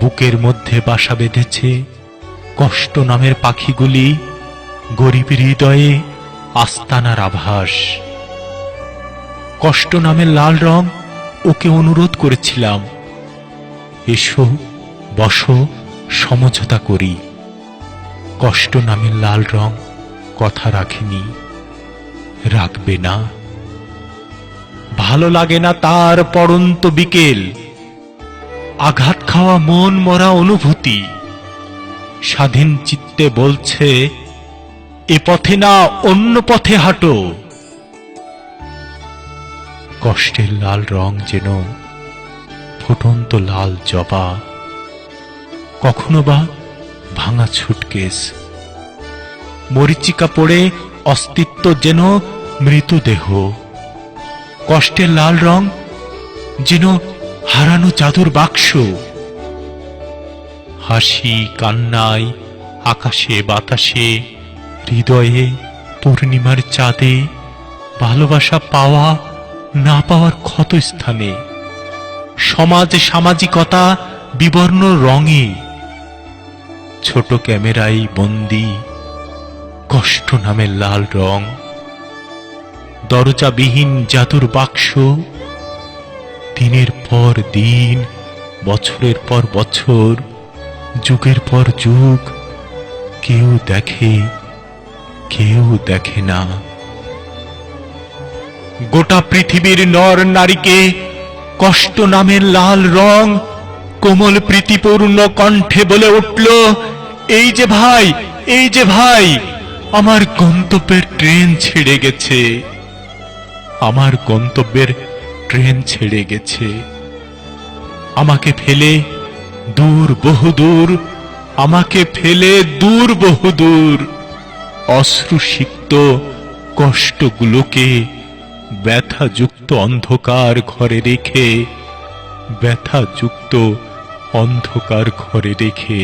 বুকের মধ্যে বাসা বেঁধেছে কষ্ট নামের পাখিগুলি, গরিব হৃদয়ে আস্তানার আভাস। কষ্ট নামের লাল রং ওকে অনুরোধ করেছিলাম, এসো বসো সমঝোতা করি। কষ্ট নামের লাল রং কথা রাখেনি, রাখবে না। ভালো লাগে না তার পড়ন্ত বিকেল, আঘাত খাওয়া মন মরা অনুভূতি স্বাধীন চিত্তে বলছে, এ পথে না অন্য পথে হাঁটো। কষ্টের লাল রং যেন ফুটন্ত লাল জবা, কখনো বা ভাঙা সুটকেস। মরিচিকা পড়ে অস্তিত্ব যেন মৃতদেহ। কষ্টের লাল রং যেন হারানো জাদুর বাক্স। হাসি কান্নায় আকাশে বাতাসে, হৃদয়ে পূর্ণিমার চাঁদে, ভালোবাসা পাওয়া না পাওয়ার ক্ষত স্থানে, সমাজ সামাজিকতা বিবর্ণ রঙে, ছোট ক্যামেরায় বন্দি কষ্ট নামের লাল রং। দরজাবিহীন জাদুর বাক্স, দিনের পর দিন, বছরের পর বছর, যুগের পর যুগ, কেউ দেখে কেউ দেখে না। গোটা পৃথিবীর নর নারীকে কষ্ট নামের লাল রং কোমল প্রীতিপূর্ণ কণ্ঠে বলে উঠল, এই যে ভাই, এই যে ভাই, আমার গন্তব্যের ট্রেন ছেড়ে গেছে, আমার গন্তব্যের ট্রেন ছেড়ে গেছে। আমাকে ফেলে দূর বহুদূর, আমাকে ফেলে দূর বহুদূর। অশ্রুসিক্ত কষ্টগুলোকে ব্যথাযুক্ত অন্ধকার ঘরে রেখে, ব্যথাযুক্ত অন্ধকার ঘরে রেখে